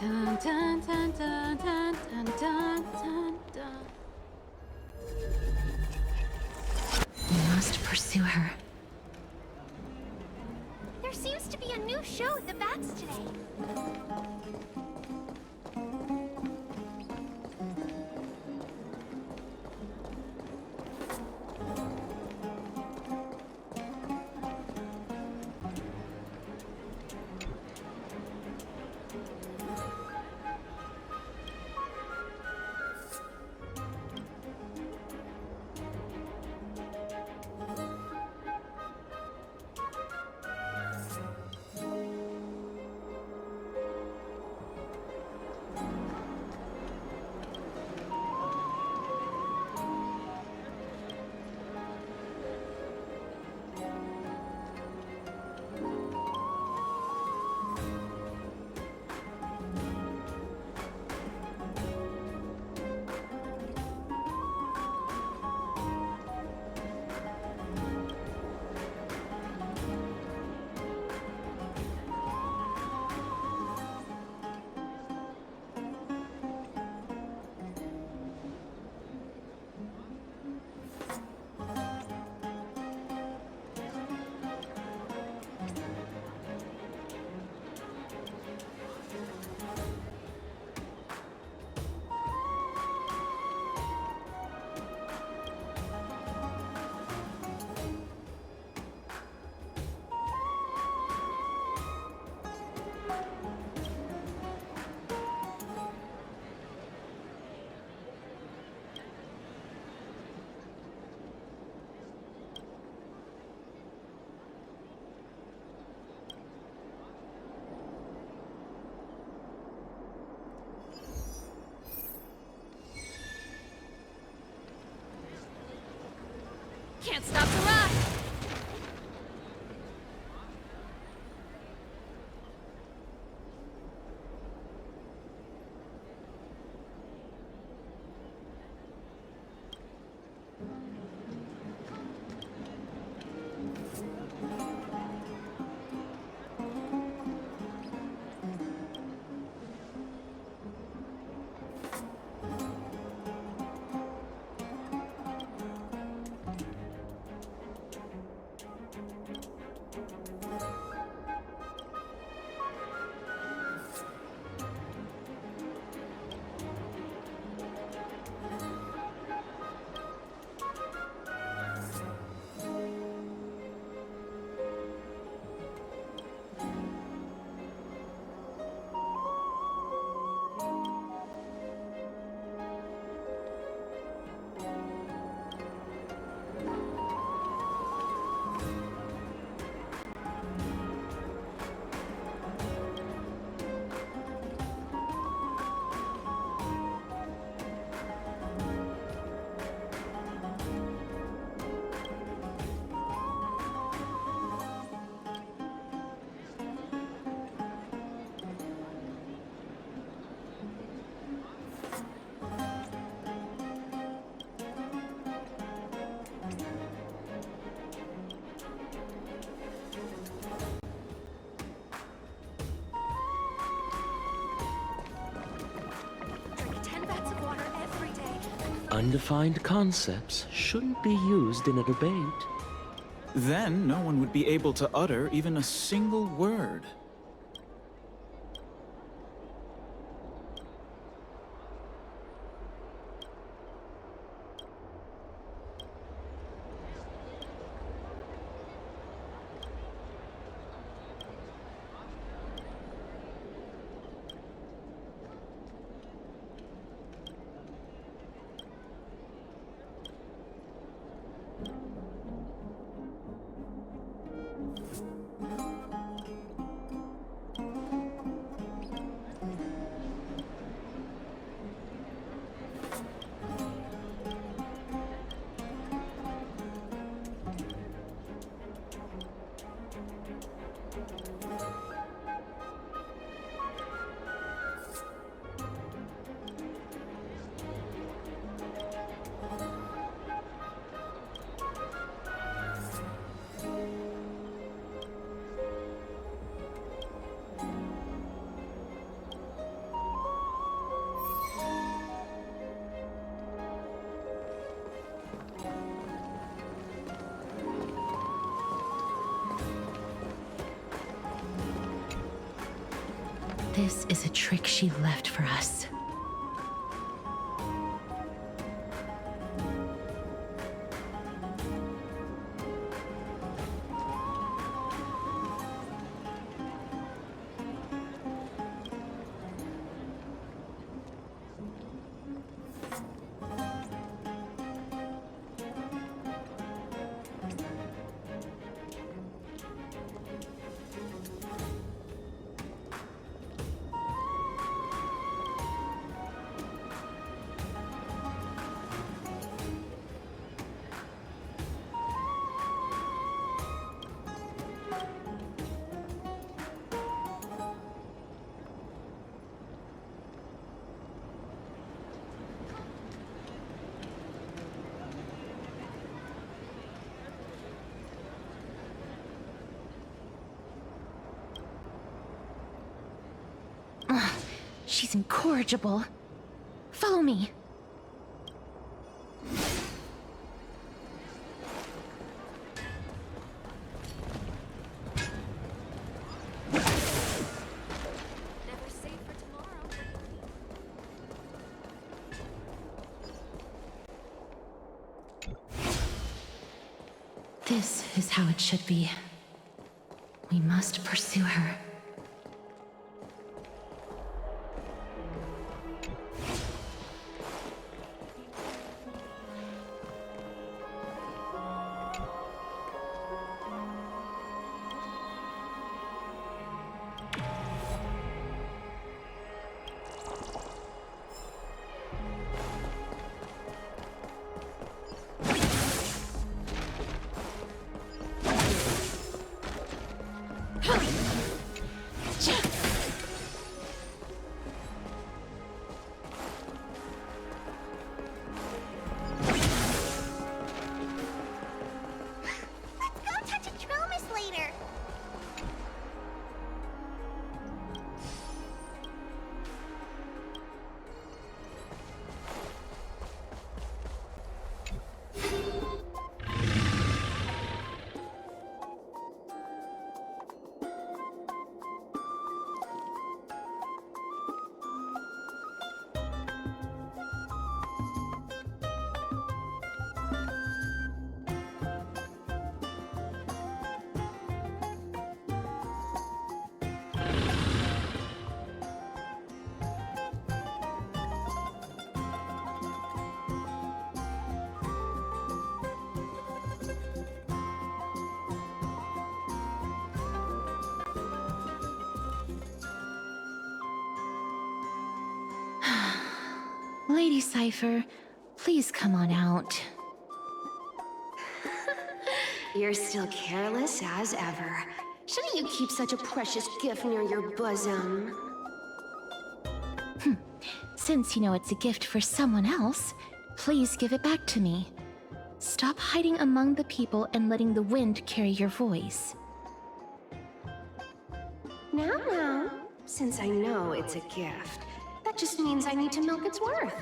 Dun, dun, dun, dun, dun, dun, dun, dun, dun. We must pursue her. There seems to be a new show at the bats today. Can't stop the rush! Drink 10 vats of water every day. Undefined concepts shouldn't be used in a debate. Then no one would be able to utter even a single word. This is a trick she left for us. She's incorrigible. Follow me. Never safe for tomorrow. This is how it should be. We must pursue her. Let's go touch a Trailblaze later. Lady Cypher, please come on out. You're still careless as ever. Shouldn't you keep such a precious gift near your bosom? Since you know it's a gift for someone else, please give it back to me. Stop hiding among the people and letting the wind carry your voice. Now, since I know it's a gift, that just means I need to milk its worth.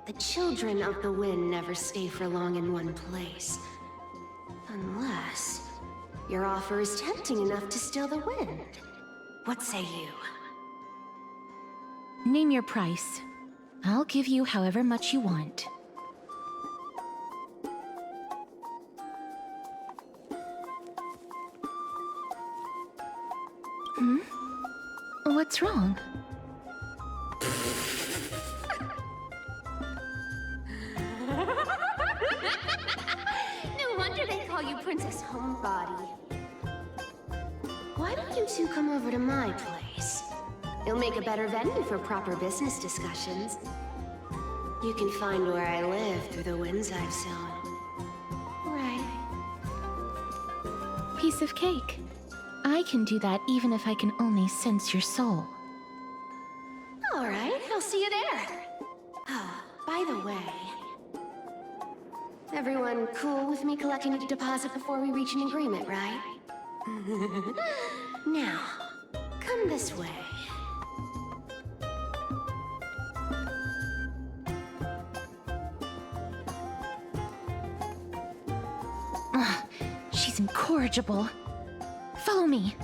The children of the wind never stay for long in one place. Unless your offer is tempting enough to steal the wind. What say you? Name your price. I'll give you however much you want. What's wrong? No wonder they call you Princess Homebody. Why don't you two come over to my place? It'll make a better venue for proper business discussions. You can find where I live through the winds I've sown. Right. Piece of cake. I can do that even if I can only sense your soul. All right, I'll see you there. Oh, by the way, everyone cool with me collecting a deposit before we reach an agreement, right? Now, come this way. She's incorrigible. Follow me.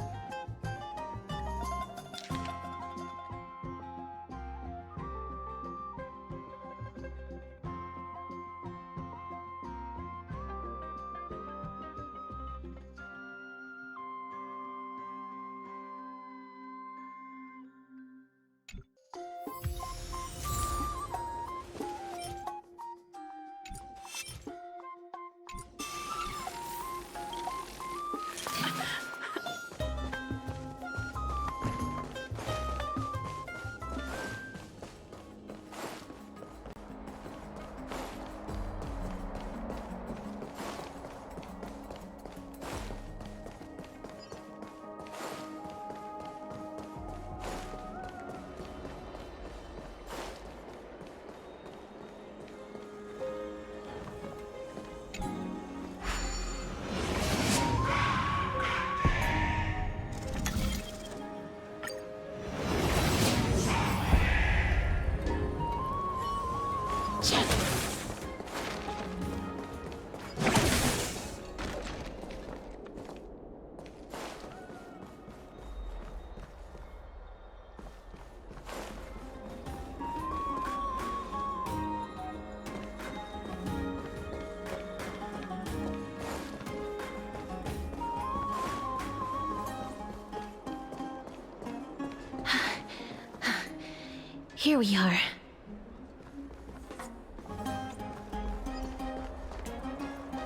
Here we are.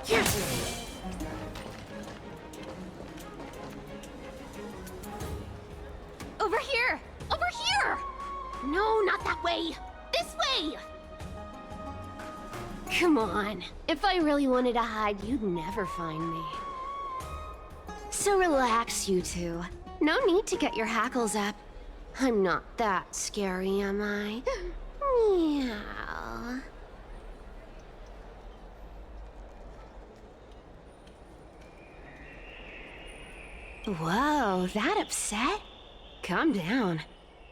Yes! Over here! Over here! No, not that way! This way! Come on. If I really wanted to hide, you'd never find me. So relax, you two. No need to get your hackles up. I'm not that scary, am I? Meow. Whoa, that upset? Calm down.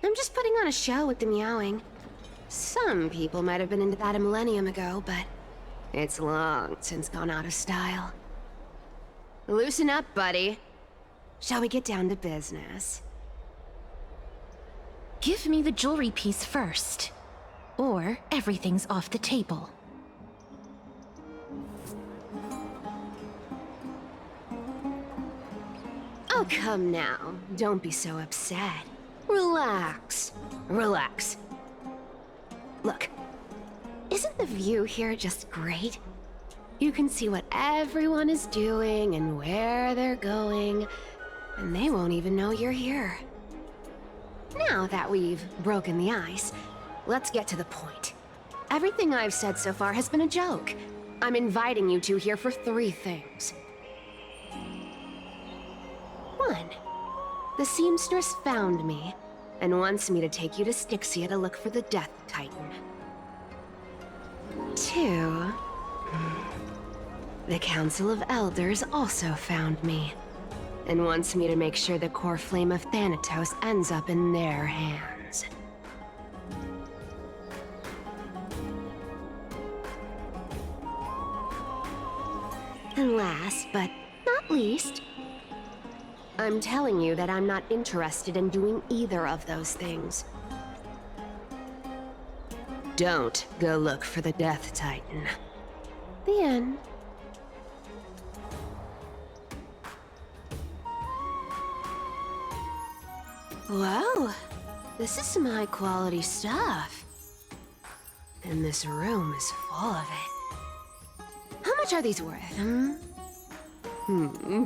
I'm just putting on a show with the meowing. Some people might have been into that a millennium ago, but it's long since gone out of style. Loosen up, buddy. Shall we get down to business? Give me the jewelry piece first, or everything's off the table. Oh, come now. Don't be so upset. Relax. Relax. Look, isn't the view here just great? You can see what everyone is doing and where they're going, and they won't even know you're here. Now that we've broken the ice, let's get to the point. Everything I've said so far has been a joke. I'm inviting you two here for 3 things. 1. The seamstress found me and wants me to take you to Styxia to look for the Death Titan. 2. The Council of Elders also found me and wants me to make sure the core flame of Thanatos ends up in their hands. And last but not least, I'm telling you that I'm not interested in doing either of those things. Don't go look for the Death Titan. The end. Wow, this is some high-quality stuff. And this room is full of it. How much are these worth,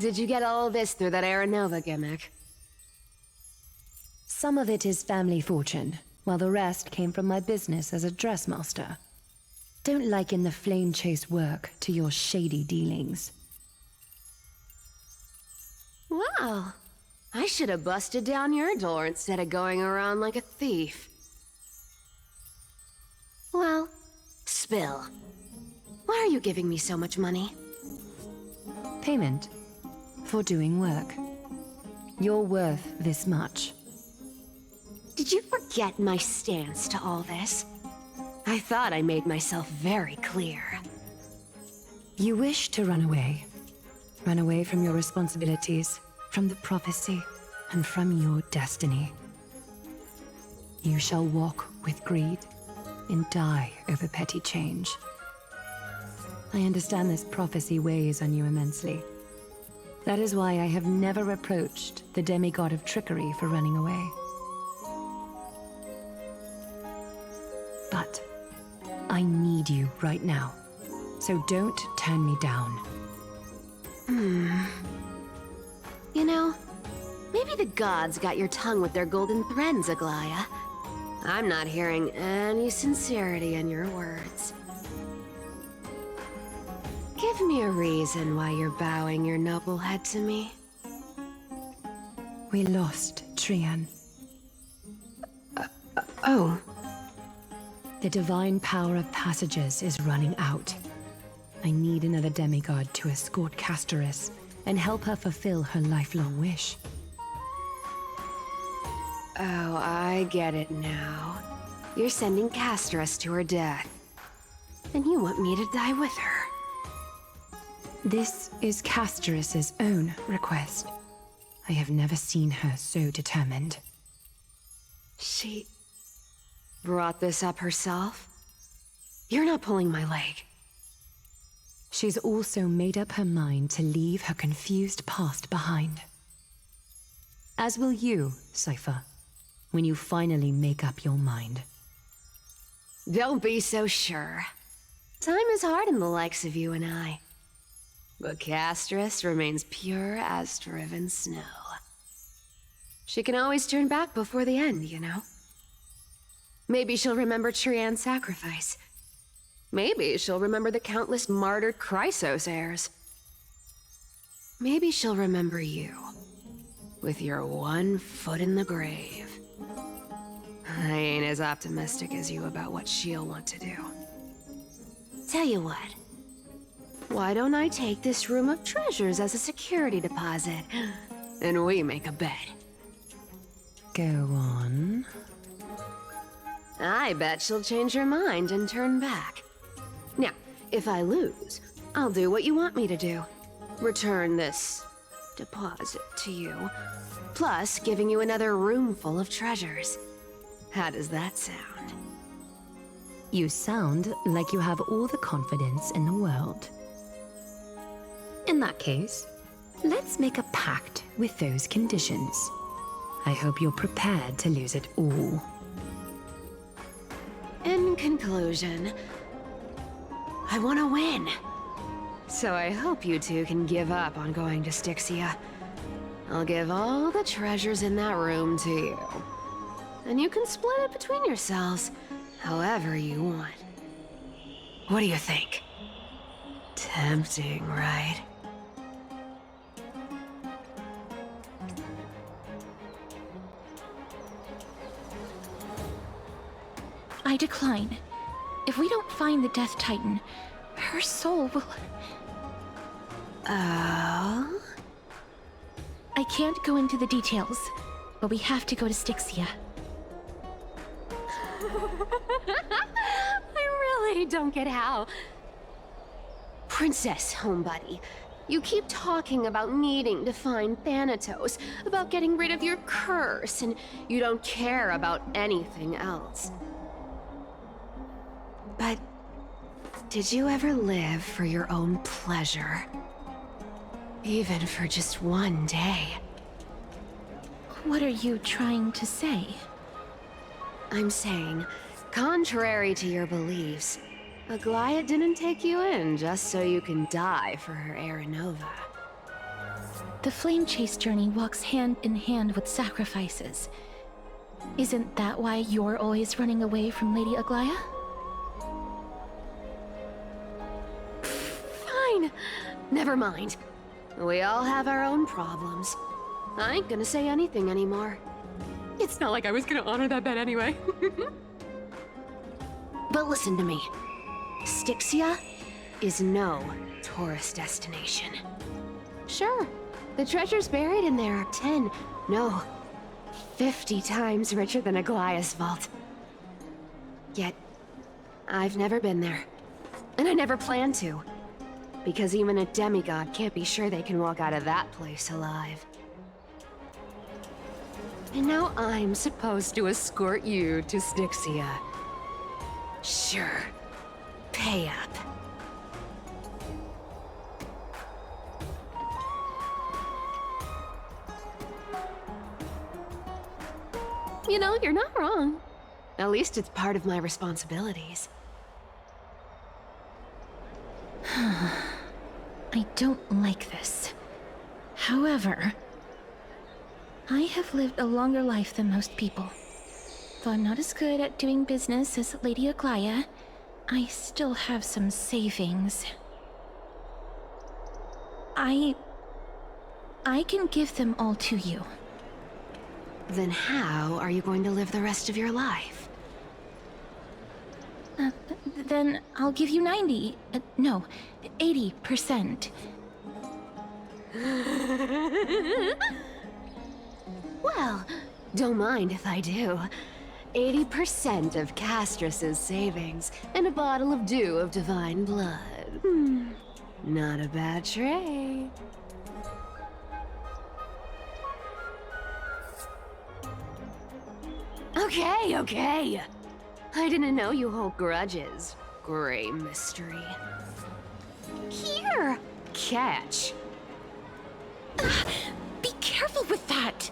Did you get all this through that Aranova gimmick? Some of it is family fortune, while the rest came from my business as a dressmaster. Don't liken the flame chase work to your shady dealings. Wow. I should have busted down your door instead of going around like a thief. Well, spill. Why are you giving me so much money? Payment for doing work. You're worth this much. Did you forget my stance to all this? I thought I made myself very clear. You wish to run away. Run away from your responsibilities, from the prophecy, and from your destiny. You shall walk with greed and die over petty change. I understand this prophecy weighs on you immensely. That is why I have never approached the demigod of trickery for running away. But I need you right now, so don't turn me down. You know, maybe the gods got your tongue with their golden threads, Aglaya. I'm not hearing any sincerity in your words. Give me a reason why you're bowing your noble head to me. We lost Trian. Oh. The divine power of passages is running out. I need another demigod to escort Castoris and help her fulfill her lifelong wish. Oh, I get it now. You're sending Castoris to her death. And you want me to die with her. This is Castoris' own request. I have never seen her so determined. She brought this up herself? You're not pulling my leg. She's also made up her mind to leave her confused past behind. As will you, Cypher, when you finally make up your mind. Don't be so sure. Time is hard in the likes of you and I. But Castris remains pure as driven snow. She can always turn back before the end, you know? Maybe she'll remember Trian's sacrifice. Maybe she'll remember the countless martyred Chrysos heirs. Maybe she'll remember you, with your one foot in the grave. I ain't as optimistic as you about what she'll want to do. Tell you what, why don't I take this room of treasures as a security deposit, and we make a bet? Go on. I bet she'll change her mind and turn back. Now, if I lose, I'll do what you want me to do. Return this deposit to you, plus giving you another room full of treasures. How does that sound? You sound like you have all the confidence in the world. In that case, let's make a pact with those conditions. I hope you're prepared to lose it all. In conclusion, I want to win. So I hope you two can give up on going to Styxia. I'll give all the treasures in that room to you. And you can split it between yourselves, however you want. What do you think? Tempting, right? I decline. If we don't find the Death Titan, her soul will... Oh? I can't go into the details, but we have to go to Styxia. I really don't get how. Princess, homebuddy, you keep talking about needing to find Thanatos, about getting rid of your curse, and you don't care about anything else. But did you ever live for your own pleasure? Even for just one day? What are you trying to say? I'm saying, contrary to your beliefs, Aglaia didn't take you in just so you can die for her Aranova. The flame chase journey walks hand in hand with sacrifices. Isn't that why you're always running away from Lady Aglaia? Fine. Never mind. We all have our own problems. I ain't gonna say anything anymore. It's not like I was gonna honor that bet anyway. But listen to me. Styxia is no tourist destination. Sure, the treasures buried in there are 10, no, 50 times richer than Aglaia's vault. Yet, I've never been there. And I never plan to. Because even a demigod can't be sure they can walk out of that place alive. And now I'm supposed to escort you to Styxia. Sure. Pay up. You know, you're not wrong. At least it's part of my responsibilities. I don't like this. However, I have lived a longer life than most people. Though I'm not as good at doing business as Lady Aglaia, I still have some savings. I can give them all to you. Then how are you going to live the rest of your life? Then I'll give you 90, no, 80%. Well, don't mind if I do. 80% of Castris's savings and a bottle of dew of divine blood. Not a bad trade. Okay. I didn't know you hold grudges. Gray mystery. Here! Catch. Be careful with that!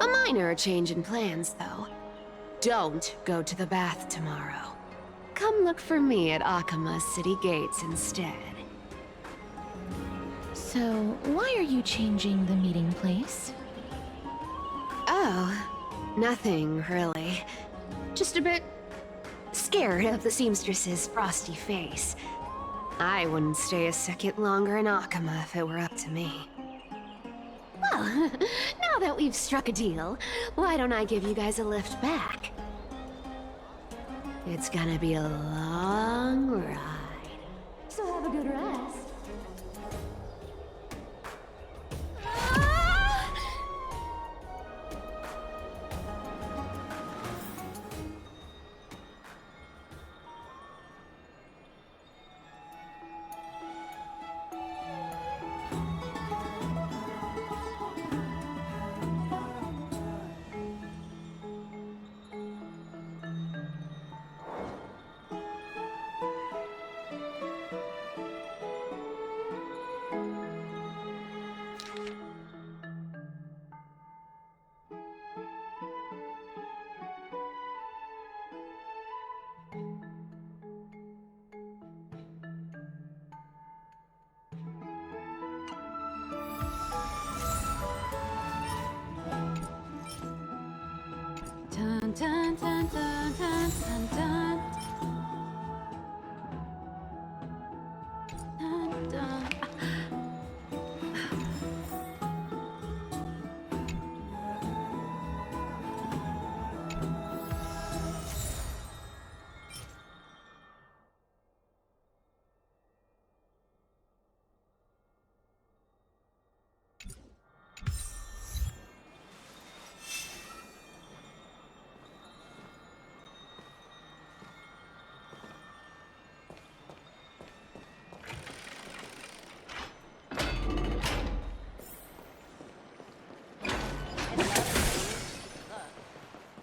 A minor change in plans, though. don't go to the bath tomorrow. Come look for me at Akama's city gates instead. So, why are you changing the meeting place? Oh, nothing really. Just a bit scared of the seamstress's frosty face. I wouldn't stay a second longer in Akama if it were up to me. Well, now that we've struck a deal, why don't I give you guys a lift back? It's gonna be a long ride. So have a good rest. Dun dun dun dun dun dun dun. Dun dun.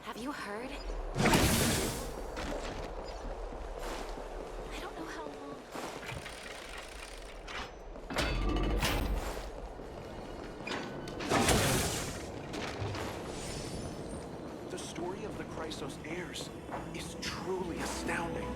Have you heard? I don't know how long. The story of the Chrysos heirs is truly astounding.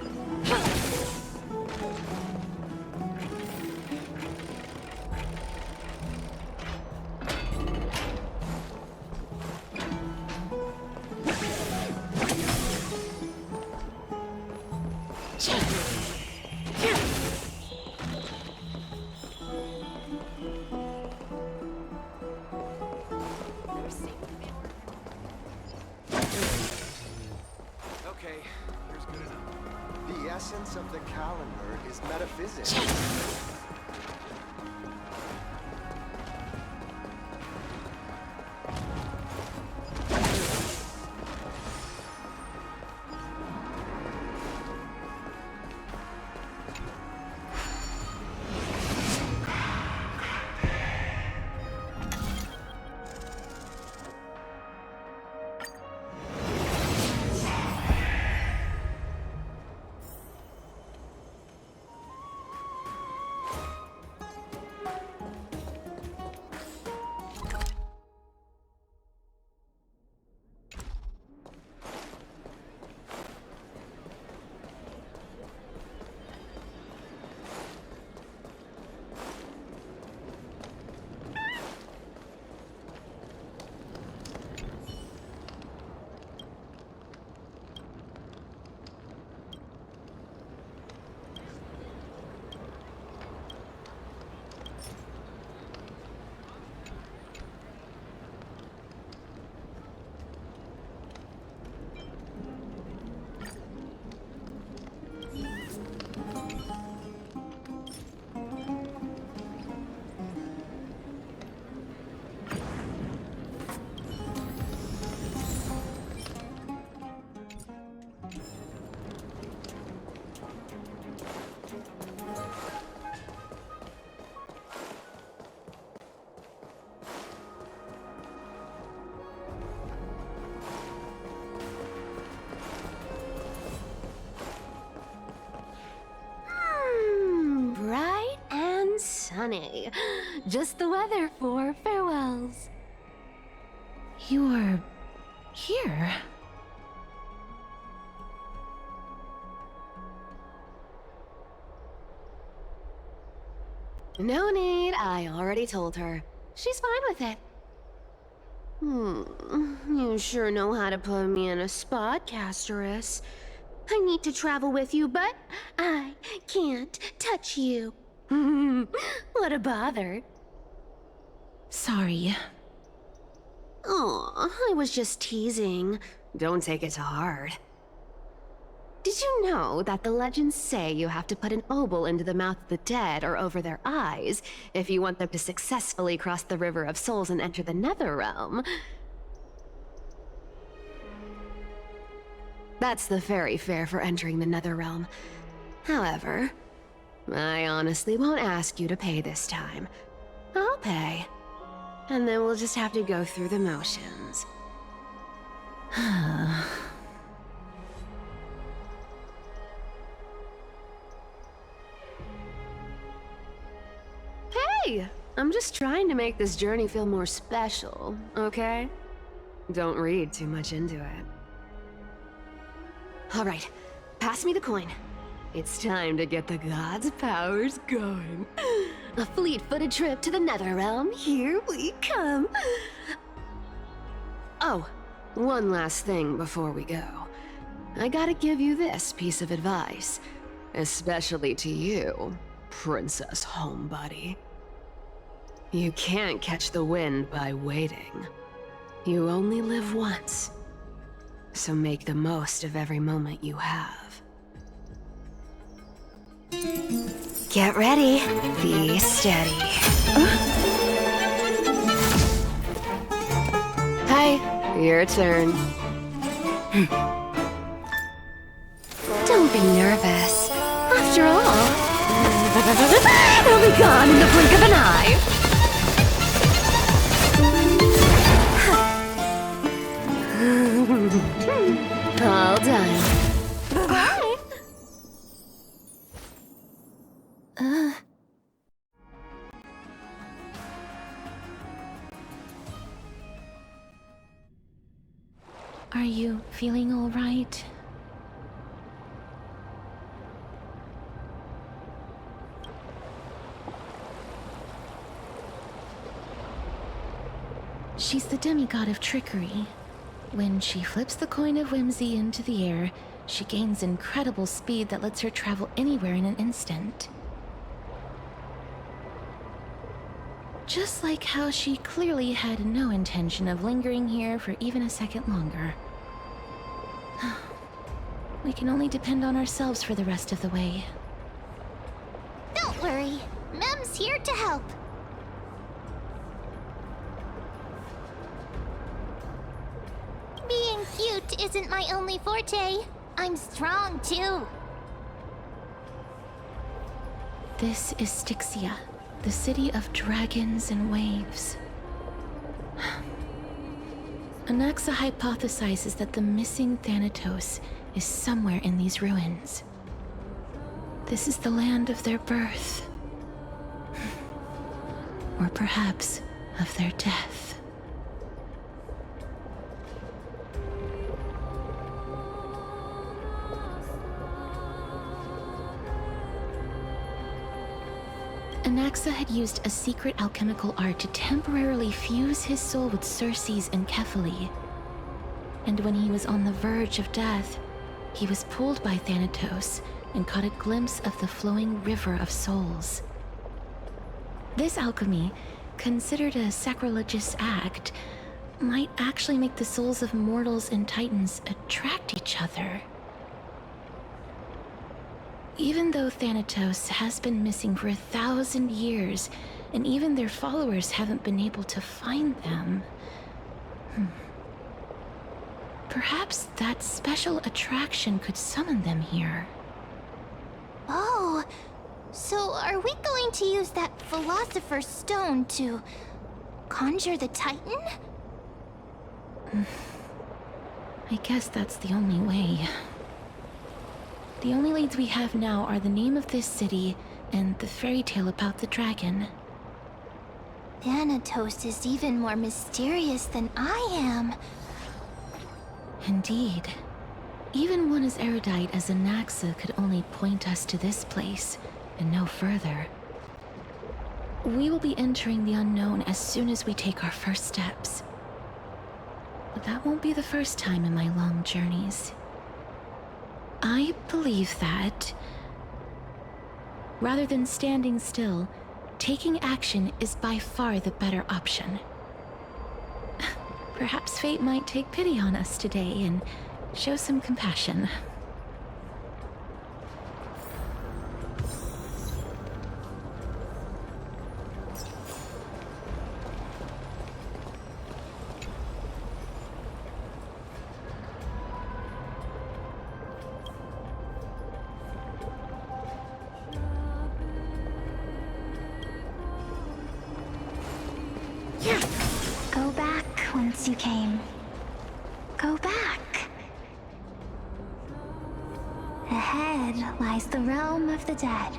Okay, here's good enough. The essence of the calendar is metaphysics. Bright and sunny. Just the weather for farewells. You're here. No need, I already told her. She's fine with it. You sure know how to put me in a spot, Castorus. I need to travel with you, but I can't touch you. What a bother. Sorry. Aw, I was just teasing. Don't take it to heart. Did you know that the legends say you have to put an obol into the mouth of the dead or over their eyes if you want them to successfully cross the River of Souls and enter the Netherrealm? That's the fairy fare for entering the Netherrealm. However, I honestly won't ask you to pay this time. I'll pay. And then we'll just have to go through the motions. Hey! I'm just trying to make this journey feel more special, okay? Don't read too much into it. Alright, pass me the coin. It's time to get the gods' powers going. A fleet-footed trip to the Netherrealm, here we come. Oh, one last thing before we go. I gotta give you this piece of advice. Especially to you, Princess Homebody. You can't catch the wind by waiting. You only live once. So make the most of every moment you have. Get ready. Be steady. Hi, your turn. Don't be nervous. After all, it'll be gone in the blink of an eye. All done. Bye. Are you feeling all right? She's the demigod of trickery. When she flips the coin of whimsy into the air, she gains incredible speed that lets her travel anywhere in an instant. Just like how she clearly had no intention of lingering here for even a second longer. We can only depend on ourselves for the rest of the way. Don't worry. Mem's here to help. Being cute isn't my only forte. I'm strong, too. This is Styxia, the city of dragons and waves. Anaxa hypothesizes that the missing Thanatos is somewhere in these ruins. This is the land of their birth. Or perhaps of their death. Anaxa had used a secret alchemical art to temporarily fuse his soul with Circe's and Kephae. And when he was on the verge of death, he was pulled by Thanatos and caught a glimpse of the flowing river of souls. This alchemy, considered a sacrilegious act, might actually make the souls of mortals and titans attract each other. Even though Thanatos has been missing for 1,000 years, and even their followers haven't been able to find them, perhaps that special attraction could summon them here. Oh, so are we going to use that Philosopher's Stone to conjure the Titan? I guess that's the only way. The only leads we have now are the name of this city and the fairy tale about the dragon. Thanatos is even more mysterious than I am. Indeed. Even one as erudite as Anaxa could only point us to this place, and no further. We will be entering the unknown as soon as we take our first steps. But that won't be the first time in my long journeys. I believe that, rather than standing still, taking action is by far the better option. Perhaps fate might take pity on us today and show some compassion. Go back whence you came. Go back. Ahead lies the realm of the dead.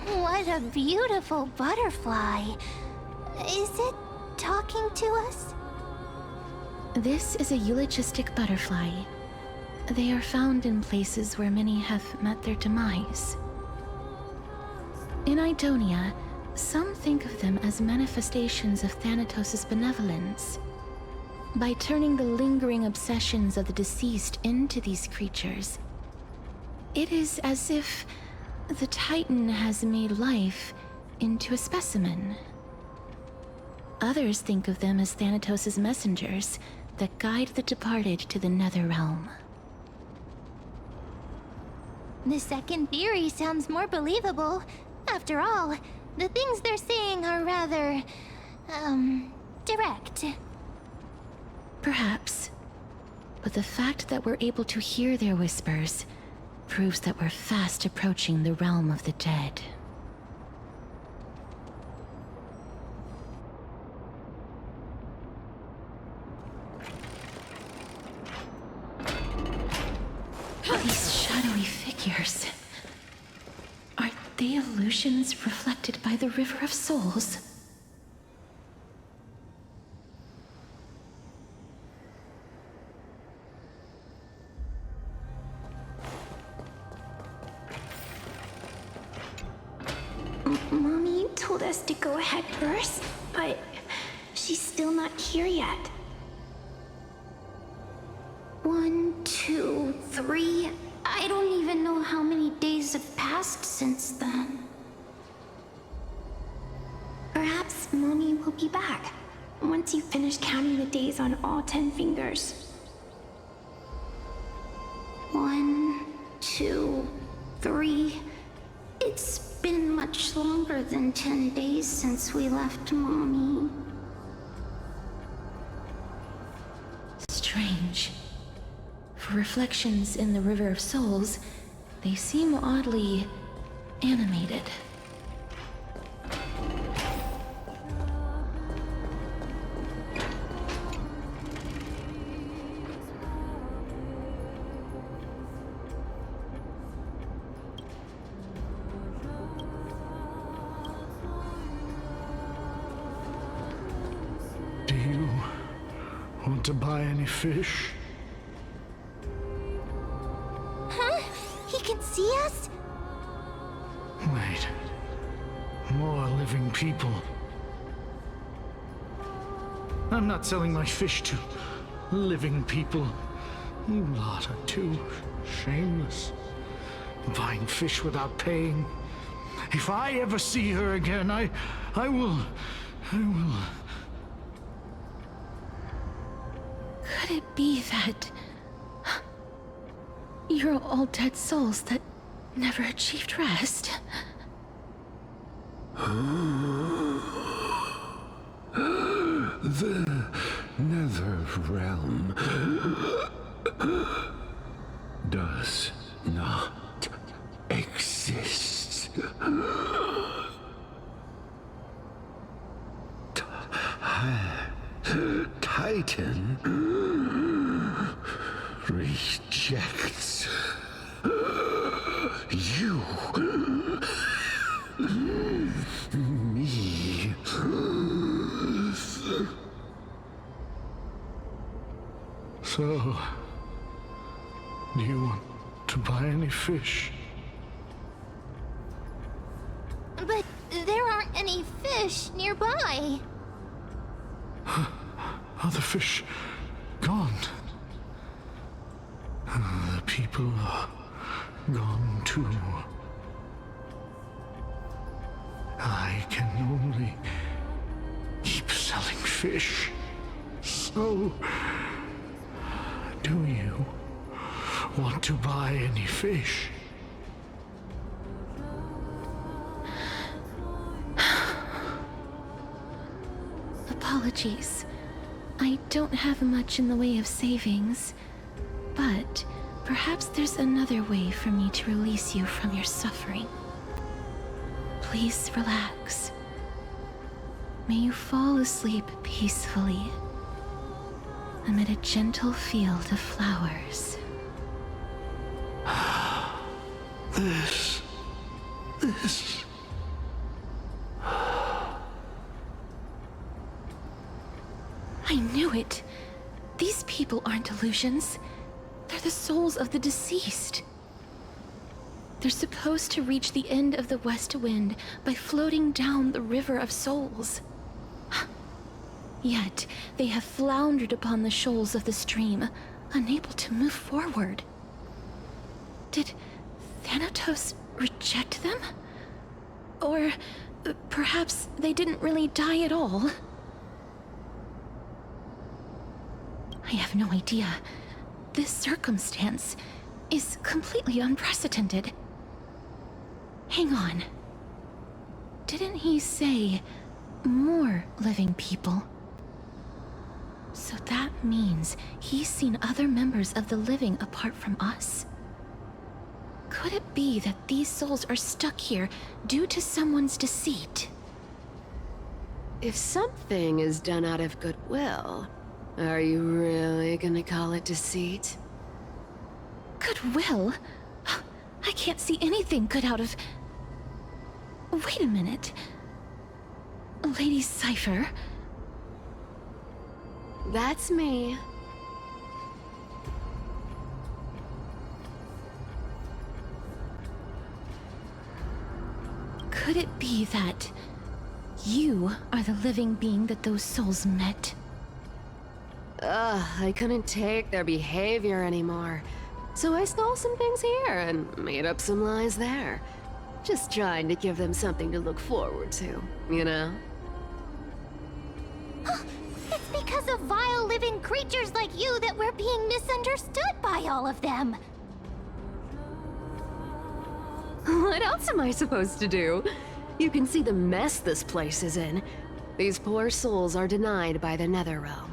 What a beautiful butterfly. Is it talking to us? This is a eulogistic butterfly. They are found in places where many have met their demise. In Idonia, some think of them as manifestations of Thanatos' benevolence. By turning the lingering obsessions of the deceased into these creatures, it is as if the Titan has made life into a specimen. Others think of them as Thanatos' messengers that guide the departed to the nether realm. The second theory sounds more believable. After all, the things they're saying are rather, direct. Perhaps. But the fact that we're able to hear their whispers proves that we're fast approaching the realm of the dead. These shadowy figures. Are they illusions reflected by the River of Souls? Mommy told us to go ahead first, but she's still not here yet. 1, 2... 2, 3. I don't even know how many days have passed since then. Perhaps Mommy will be back once you finish counting the days on all 10 fingers. 1, 2, 3. It's been much longer than 10 days since we left Mommy. Strange. For reflections in the River of Souls, they seem oddly animated. Do you want to buy any fish? Huh? He can see us? Wait. More living people. I'm not selling my fish to living people. You lot are too shameless. Buying fish without paying. If I ever see her again, I will... Could it be that you're all dead souls that never achieved rest? The Nether Realm does not exist. Titan rejects you. Me. So, do you want to buy any fish? But there aren't any fish nearby. Other fish gone. The people are gone too. I can only keep selling fish. So, do you want to buy any fish? Apologies. I don't have much in the way of savings, but perhaps there's another way for me to release you from your suffering. Please relax. May you fall asleep peacefully amid a gentle field of flowers. This... I knew it. These people aren't illusions. They're the souls of the deceased. They're supposed to reach the end of the West Wind by floating down the River of Souls. Yet, they have floundered upon the shoals of the stream, unable to move forward. Did Thanatos reject them? Or perhaps they didn't really die at all? I have no idea. This circumstance is completely unprecedented. Hang on. Didn't he say more living people? So that means he's seen other members of the living apart from us? Could it be that these souls are stuck here due to someone's deceit? If something is done out of goodwill, are you really gonna call it deceit? Goodwill? I can't see anything good out of... Wait a minute. Lady Cypher? That's me. Could it be that you are the living being that those souls met? Ugh, I couldn't take their behavior anymore. So I stole some things here and made up some lies there. Just trying to give them something to look forward to, you know? It's because of vile living creatures like you that we're being misunderstood by all of them. What else am I supposed to do? You can see the mess this place is in. These poor souls are denied by the Netherrealm.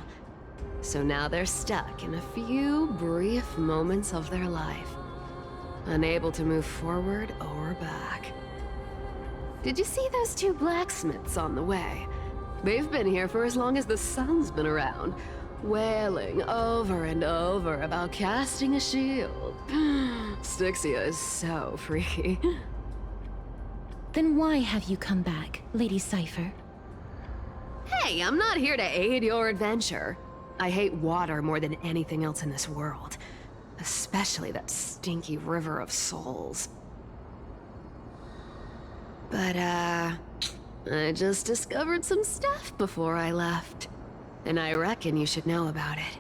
So now they're stuck in a few brief moments of their life, unable to move forward or back. Did you see those two blacksmiths on the way? They've been here for as long as the sun's been around, wailing over and over about casting a shield. Styxia is so freaky. Then why have you come back, Lady Cypher? Hey, I'm not here to aid your adventure. I hate water more than anything else in this world. Especially that stinky river of souls. But, I just discovered some stuff before I left. And I reckon you should know about it.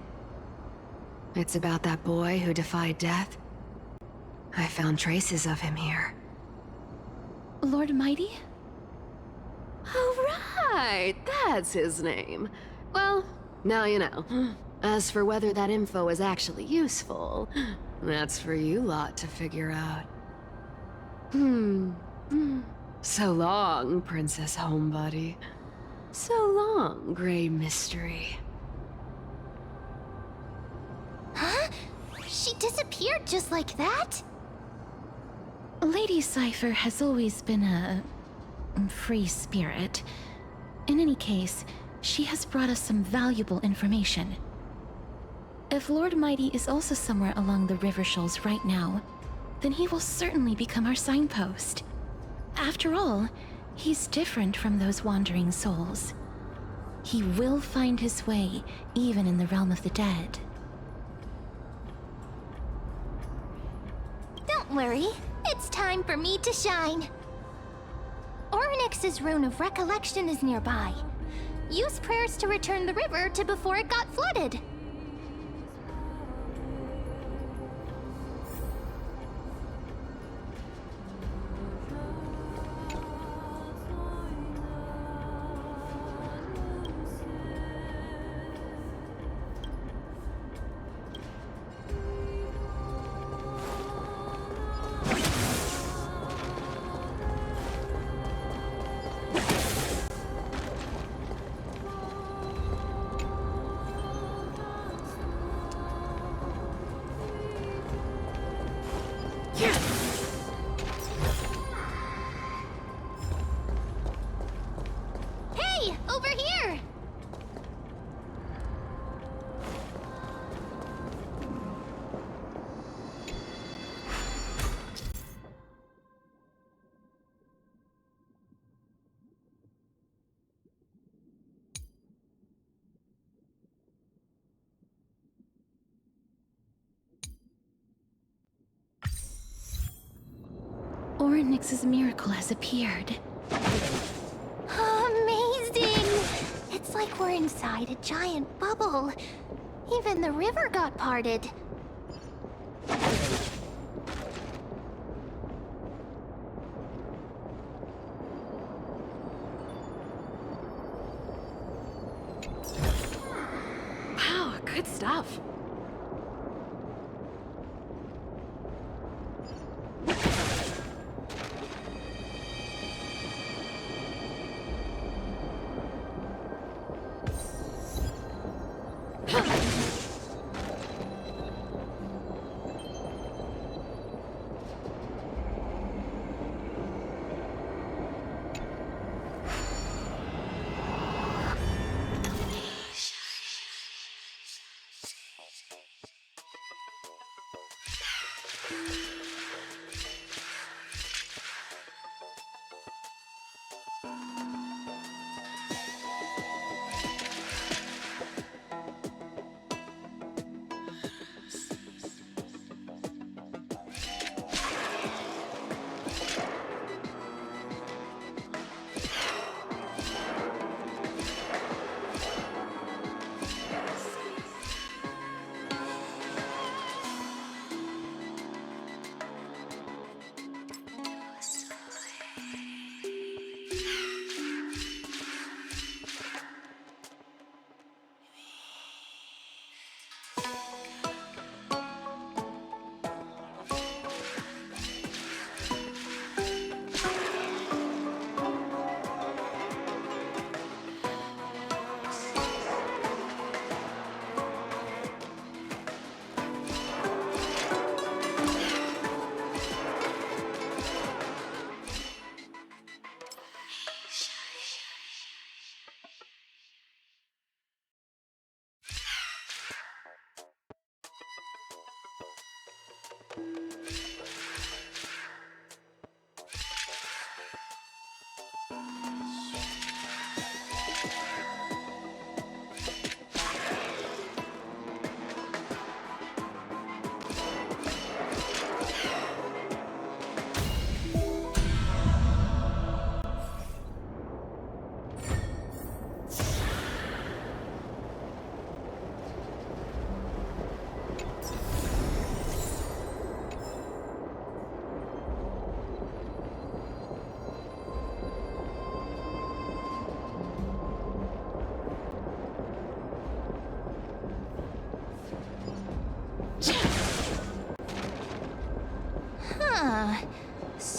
It's about that boy who defied death. I found traces of him here. Lord Mighty? Oh, right! That's his name. Well, now you know. As for whether that info is actually useful, that's for you lot to figure out. So long, Princess Homebody. So long, Grey Mystery. Huh? She disappeared just like that? Lady Cypher has always been a free spirit. In any case, she has brought us some valuable information. If Lord Mighty is also somewhere along the river shoals right now, then he will certainly become our signpost. After all, he's different from those wandering souls. He will find his way, even in the realm of the dead. Don't worry, it's time for me to shine. Ornyx's rune of recollection is nearby. Use prayers to return the river to before it got flooded. Hey, over here! Ornyx's miracle has appeared. Amazing! It's like we're inside a giant bubble. Even the river got parted. Wow, good stuff.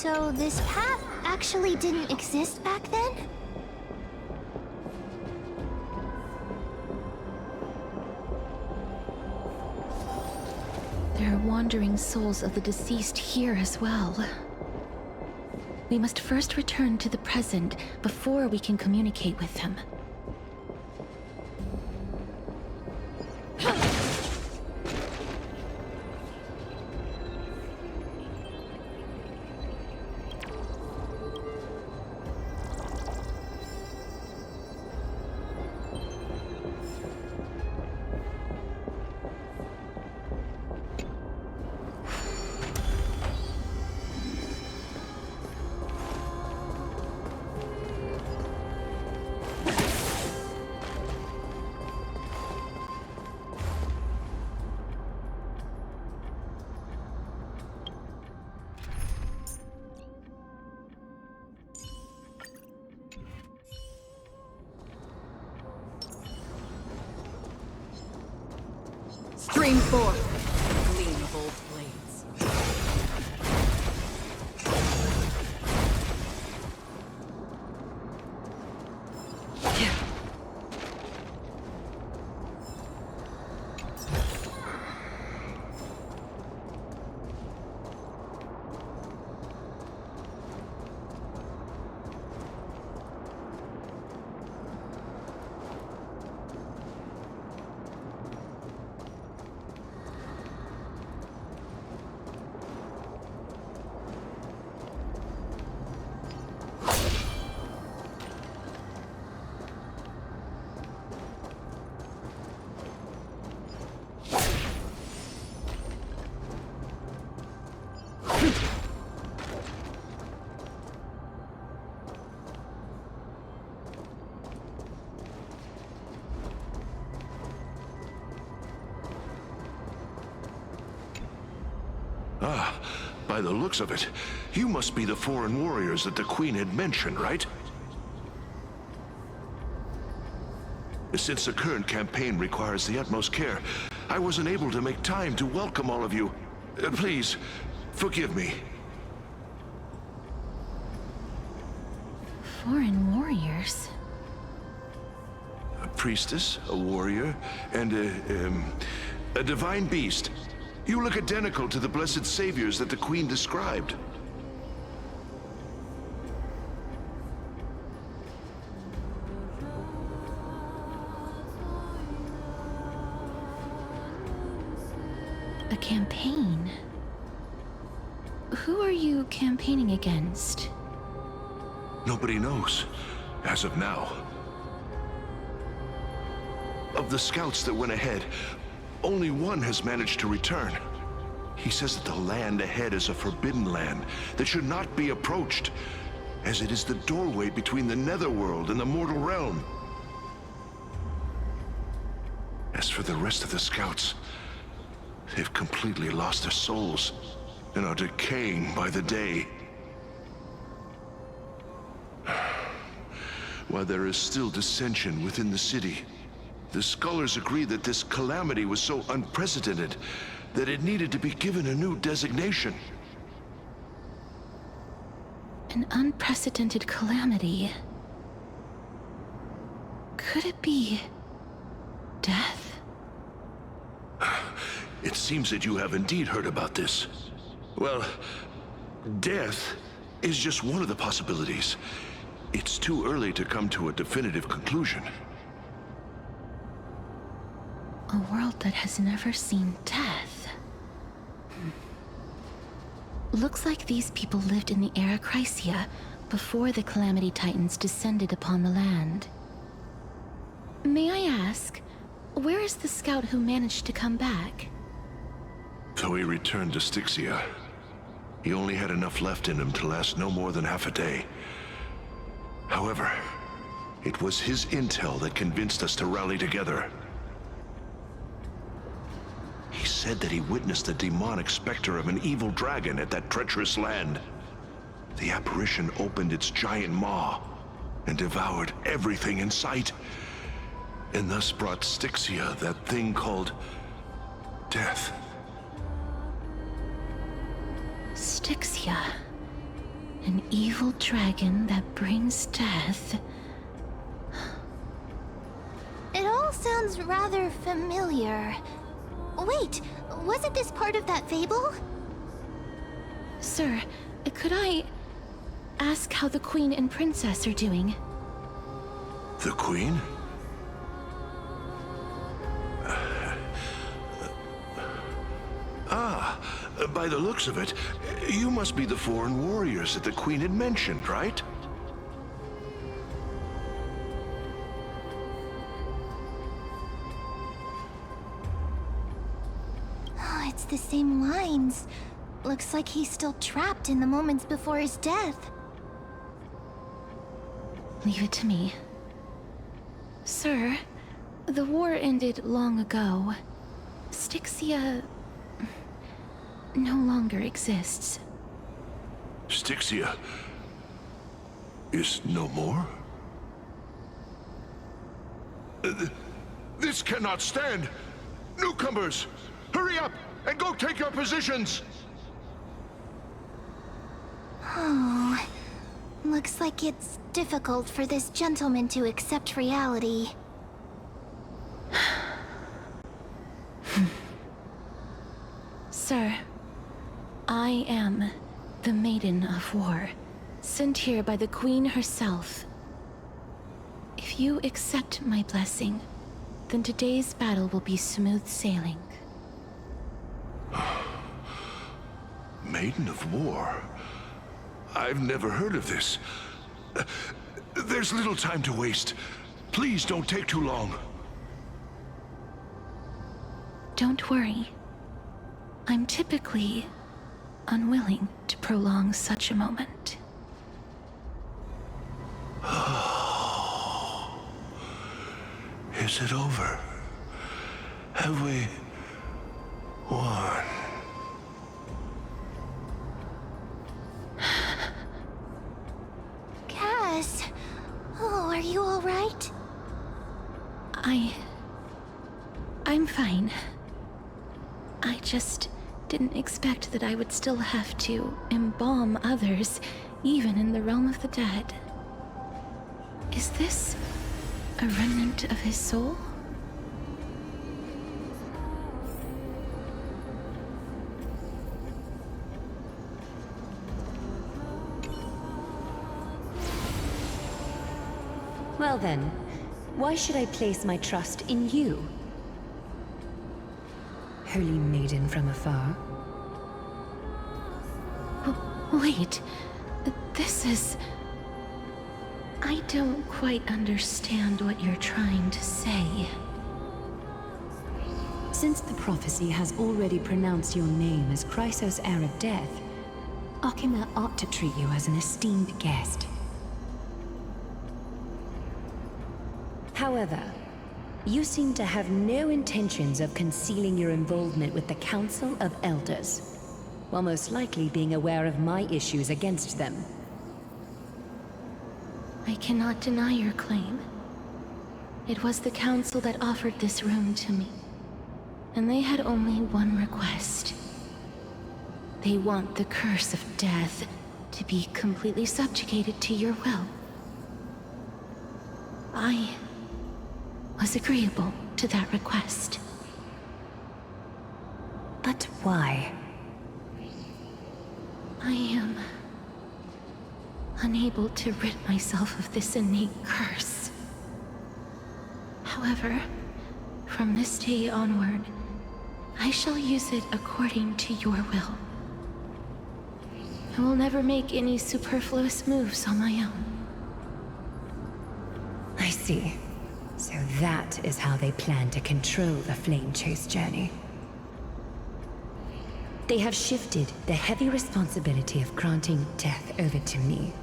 So this path actually didn't exist back then? There are wandering souls of the deceased here as well. We must first return to the present before we can communicate with them. Stream forth, gleam of old blades. Ah, by the looks of it, you must be the foreign warriors that the Queen had mentioned, right? Since the current campaign requires the utmost care, I wasn't able to make time to welcome all of you. Please, forgive me. Foreign warriors? A priestess, a warrior, and a divine beast. You look identical to the blessed saviors that the Queen described. A campaign? Who are you campaigning against? Nobody knows, as of now. Of the scouts that went ahead, only one has managed to return. He says that the land ahead is a forbidden land that should not be approached, as it is the doorway between the netherworld and the mortal realm. As for the rest of the scouts, they've completely lost their souls and are decaying by the day. While there is still dissension within the city, the scholars agree that this calamity was so unprecedented that it needed to be given a new designation. An unprecedented calamity. Could it be death? It seems that you have indeed heard about this. Well, death is just one of the possibilities. It's too early to come to a definitive conclusion. A world that has never seen death. Looks like these people lived in the era Chrysia before the Calamity Titans descended upon the land. May I ask, where is the scout who managed to come back? So he returned to Styxia. He only had enough left in him to last no more than half a day. However, it was his intel that convinced us to rally together. He said that he witnessed the demonic specter of an evil dragon at that treacherous land. The apparition opened its giant maw and devoured everything in sight, and thus brought Styxia that thing called death. Styxia. An evil dragon that brings death. It all sounds rather familiar. Wait, wasn't this part of that fable? Sir, could I ask how the Queen and Princess are doing? The Queen? By the looks of it, you must be the foreign warriors that the Queen had mentioned, right? Oh, it's the same lines. Looks like he's still trapped in the moments before his death. Leave it to me. Sir, the war ended long ago. Styxia no longer exists. Styxia is no more? This cannot stand! Newcomers, hurry up and go take your positions! Oh, looks like it's difficult for this gentleman to accept reality. Sir, I am the Maiden of War, sent here by the Queen herself. If you accept my blessing, then today's battle will be smooth sailing. Maiden of War? I've never heard of this. There's little time to waste. Please don't take too long. Don't worry. I'm typically unwilling to prolong such a moment. Is it over? Have we won? Cass, oh, are you all right? I'm fine. I just didn't expect that I would still have to embalm others, even in the realm of the dead. Is this a remnant of his soul? Well then, why should I place my trust in you? Holy maiden from afar. Wait, this is... I don't quite understand what you're trying to say. Since the prophecy has already pronounced your name as Chrysos' heir of death, Akima ought to treat you as an esteemed guest. However, you seem to have no intentions of concealing your involvement with the Council of Elders, while most likely being aware of my issues against them. I cannot deny your claim. It was the Council that offered this room to me, and they had only one request. They want the curse of death to be completely subjugated to your will. I was agreeable to that request. But why? I am unable to rid myself of this innate curse. However, from this day onward, I shall use it according to your will. I will never make any superfluous moves on my own. I see. So that is how they plan to control the Flame Chase journey. They have shifted the heavy responsibility of granting death over to me.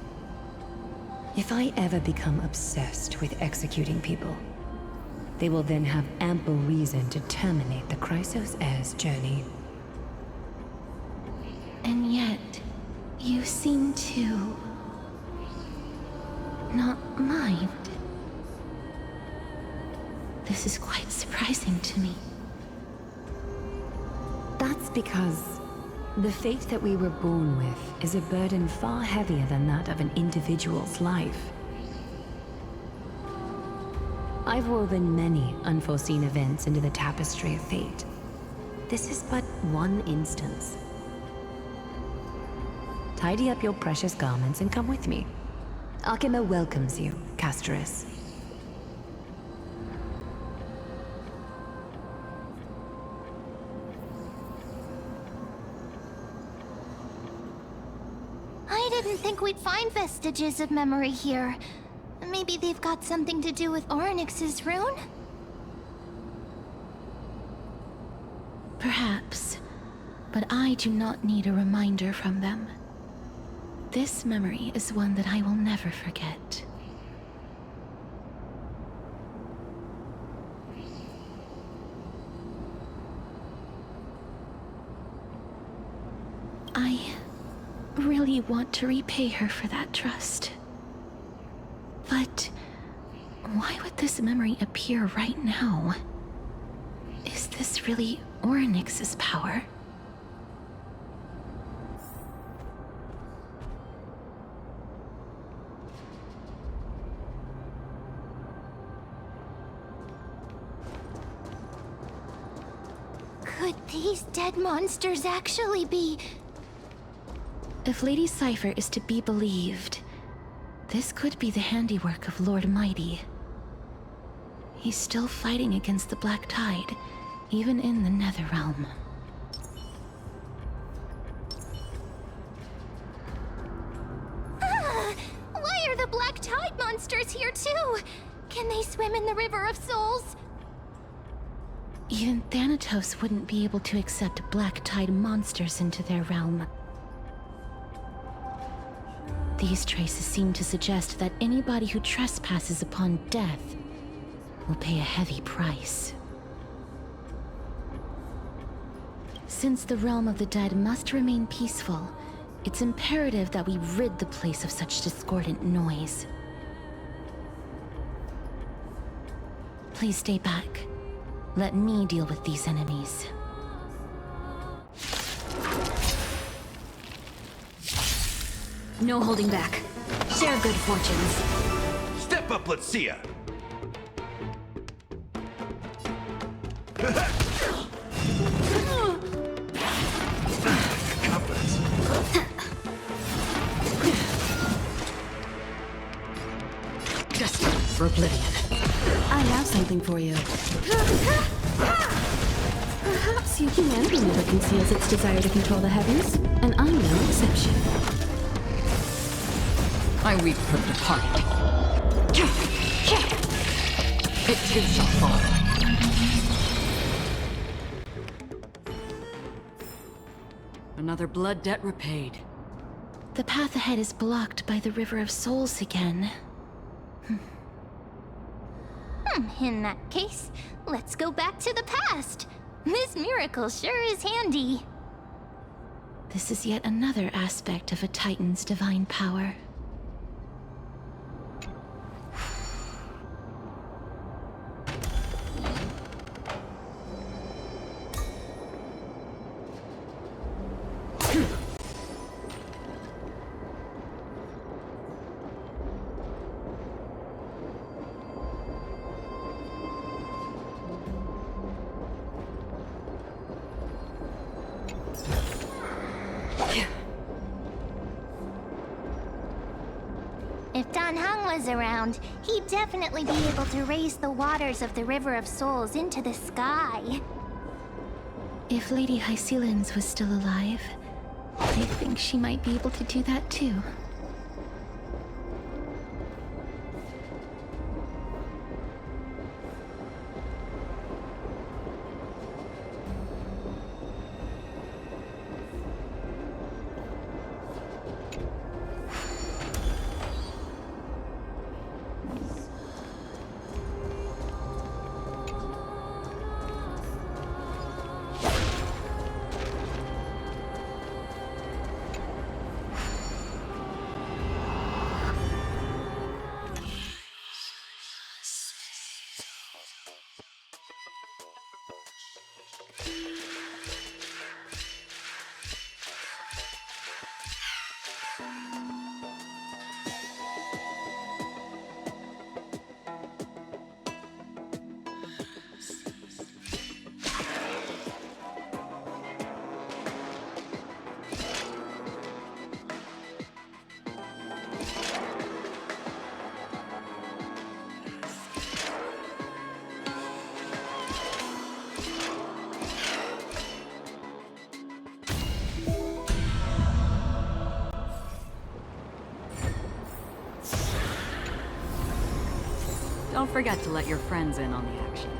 If I ever become obsessed with executing people, they will then have ample reason to terminate the Chrysos heir's journey. And yet, you seem to not mind. This is quite surprising to me. That's because The fate that we were born with is a burden far heavier than that of an individual's life. I've woven many unforeseen events into the tapestry of fate. This is but one instance. Tidy up your precious garments and come with me. Akima welcomes you, Casterus. I didn't think we'd find vestiges of memory here. Maybe they've got something to do with Orynyx's rune? Perhaps, but I do not need a reminder from them. This memory is one that I will never forget. I really want to repay her for that trust. But why would this memory appear right now? Is this really Orynyx's power? Could these dead monsters actually be... If Lady Cypher is to be believed, this could be the handiwork of Lord Mighty. He's still fighting against the Black Tide, even in the Netherrealm. Why are the Black Tide monsters here too? Can they swim in the River of Souls? Even Thanatos wouldn't be able to accept Black Tide monsters into their realm. These traces seem to suggest that anybody who trespasses upon death will pay a heavy price. Since the realm of the dead must remain peaceful, it's imperative that we rid the place of such discordant noise. Please stay back. Let me deal with these enemies. No holding back. Share good fortunes. Step up, let's see ya! Confidence. Destined for oblivion. I have something for you. Perhaps your humanity never conceals its desire to control the heavens, and I'm no exception. I weep for the departed. It too shall fall. Another blood debt repaid. The path ahead is blocked by the River of Souls again. In that case, let's go back to the past. This miracle sure is handy. This is yet another aspect of a Titan's divine power. If Dan Heng was around, he'd definitely be able to raise the waters of the River of Souls into the sky. If Lady Hycelens was still alive, I think she might be able to do that too. Don't forget to let your friends in on the action.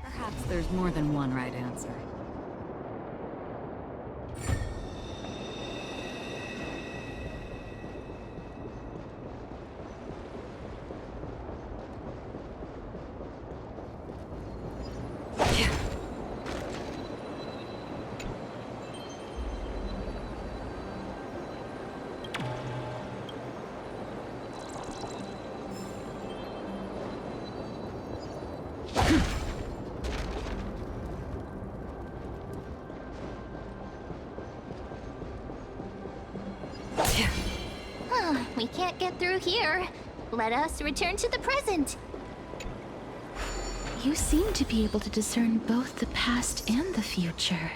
Perhaps there's more than one right answer. We can't get through here. Let us return to the present. You seem to be able to discern both the past and the future.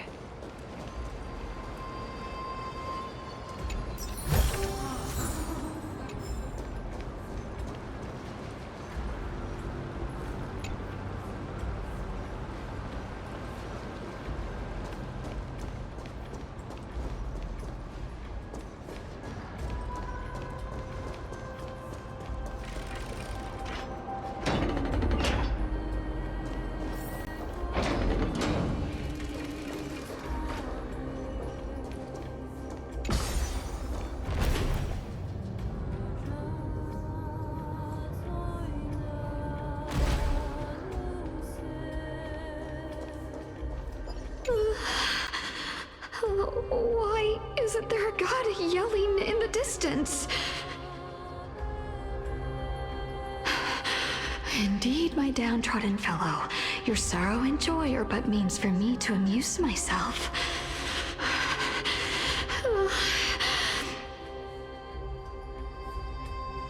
Why isn't there a god yelling in the distance? Indeed, my downtrodden fellow, your sorrow and joy are but means for me to amuse myself.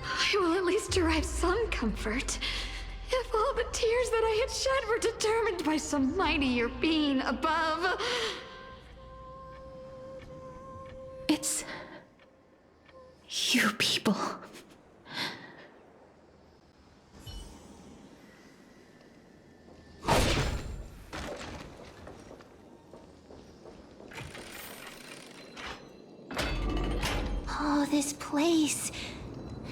I will at least derive some comfort. If all the tears that I had shed were determined by some mightier being above. It's you people. Oh, this place.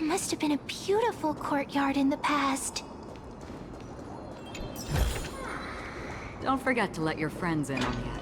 Must have been a beautiful courtyard in the past. Don't forget to let your friends in on the action.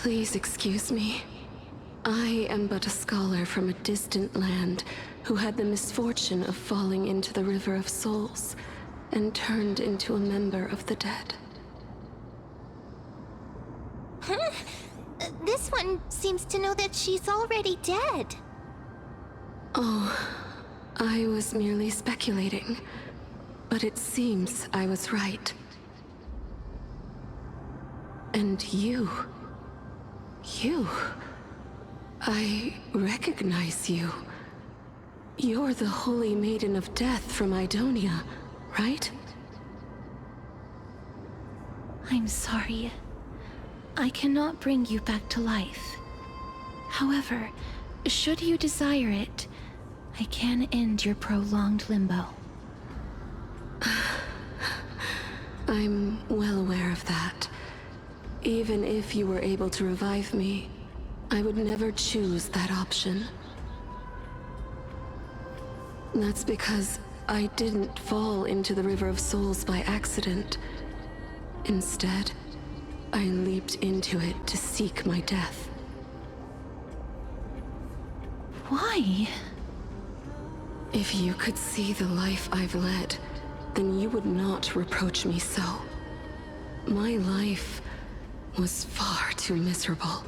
Please excuse me. I am but a scholar from a distant land who had the misfortune of falling into the River of Souls and turned into a member of the dead. Huh? This one seems to know that she's already dead. Oh, I was merely speculating, but it seems I was right. And you... I recognize you. You're the Holy Maiden of Death from Idonia, right? I'm sorry. I cannot bring you back to life. However, should you desire it, I can end your prolonged limbo. I'm well aware of that. Even if you were able to revive me, I would never choose that option. That's because I didn't fall into the River of Souls by accident. Instead, I leaped into it to seek my death. Why? If you could see the life I've led, then you would not reproach me so. My life was far too miserable.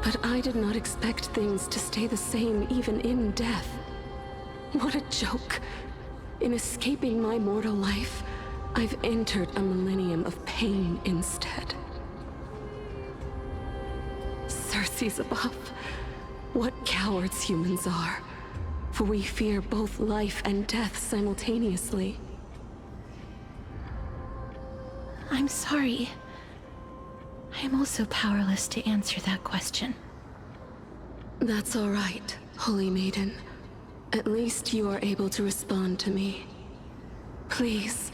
But I did not expect things to stay the same even in death. What a joke. In escaping my mortal life, I've entered a millennium of pain instead. Circe's above. What cowards humans are. For we fear both life and death simultaneously. I'm sorry. I am also powerless to answer that question. That's all right, Holy Maiden. At least you are able to respond to me. Please,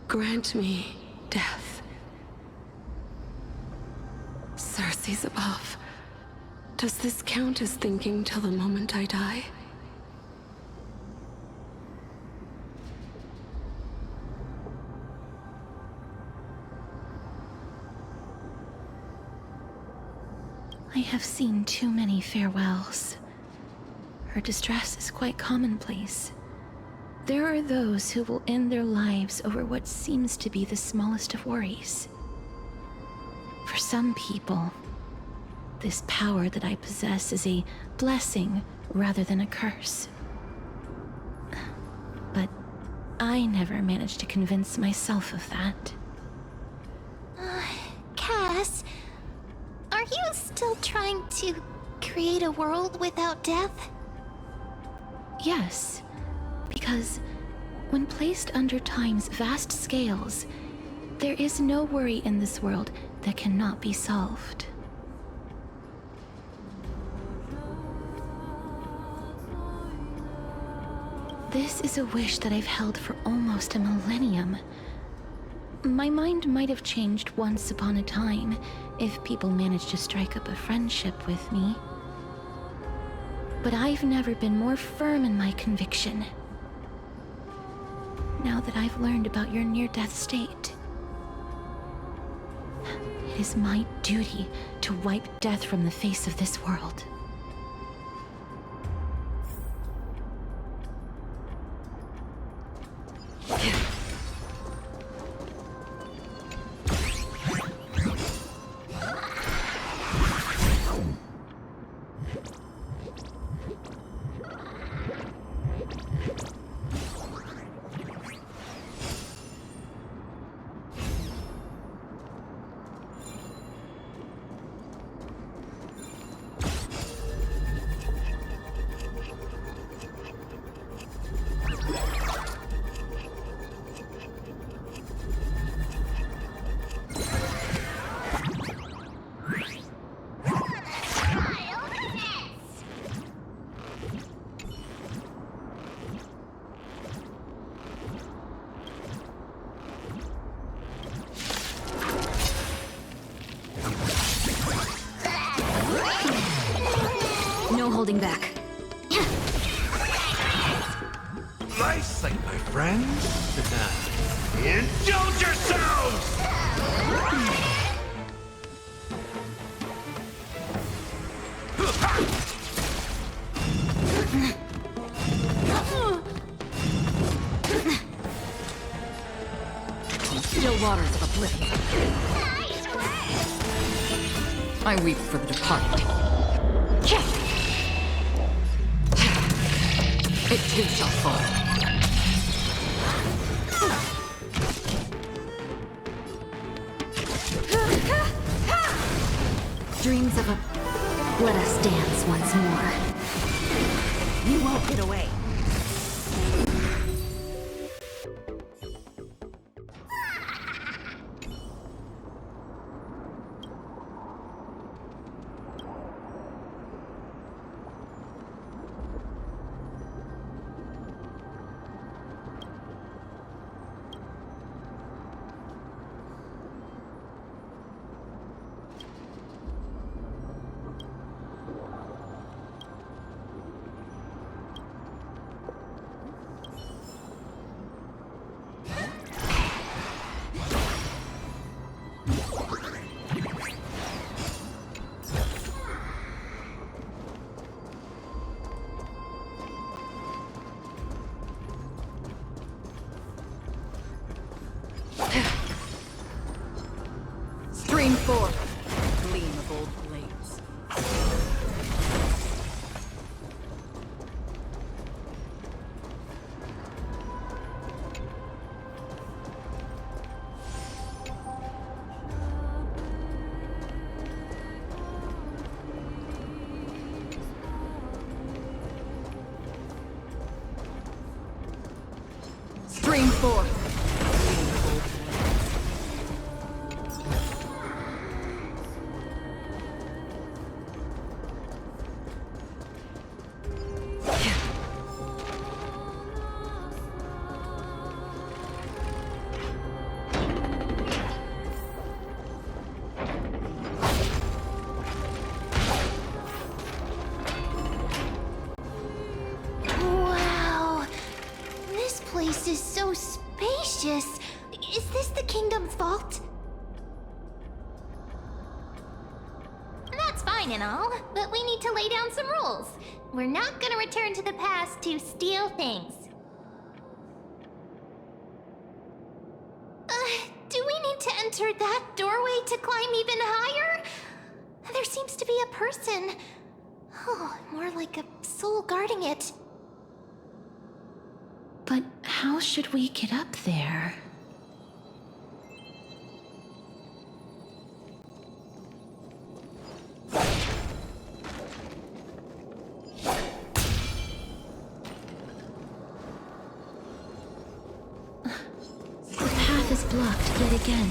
grant me death. Circe's above. Does this count as thinking till the moment I die? I have seen too many farewells. Her distress is quite commonplace. There are those who will end their lives over what seems to be the smallest of worries. For some people, this power that I possess is a blessing rather than a curse. But I never managed to convince myself of that. Cass, are you still trying to create a world without death? Yes, because when placed under time's vast scales, there is no worry in this world that cannot be solved. This is a wish that I've held for almost a millennium. My mind might have changed once upon a time if people managed to strike up a friendship with me. But I've never been more firm in my conviction. Now that I've learned about your near-death state, it is my duty to wipe death from the face of this world. No holding back. Nice sight, my friends. Indulge yourselves! waters of oblivion. I weep for the departed. It too shall fall. Dreams of a... Let us dance once more. You won't get away. Stream forth, gleam of old blades. Stream forth. Wow. This place is so spacious. Is this the kingdom's vault? That's fine and all, but we need to lay down some rules. We're not gonna return to the past to steal things. Do we need to enter that doorway to climb even higher? There seems to be a person. Oh, more like a soul guarding it. But how should we get up there? The path is blocked yet again.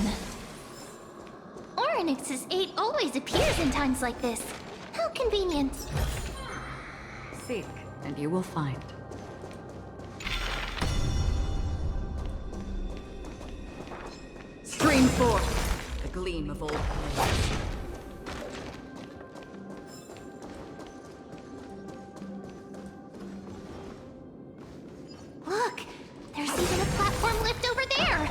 Oryx's 8 always appears in times like this. How convenient. Seek, and you will find. Stream forth, the gleam of old blades. Look, there's even a platform lift over there.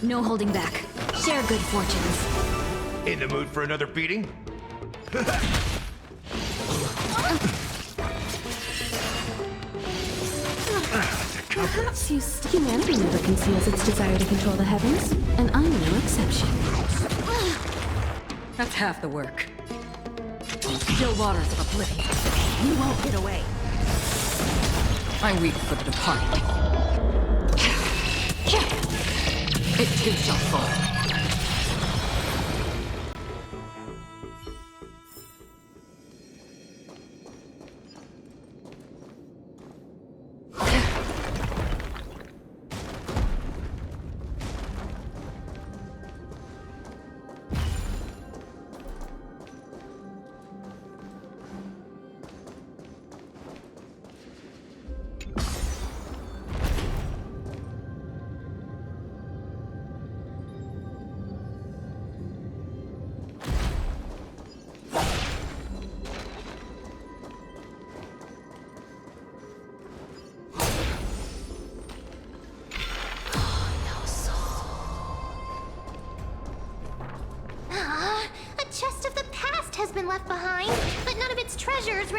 No holding back. Share good fortunes. In the mood for another beating? Perhaps humanity never conceals its desire to control the heavens, and I'm no exception. That's half the work. Still waters of oblivion. You won't get away. I weep for the departed. It too shall fall.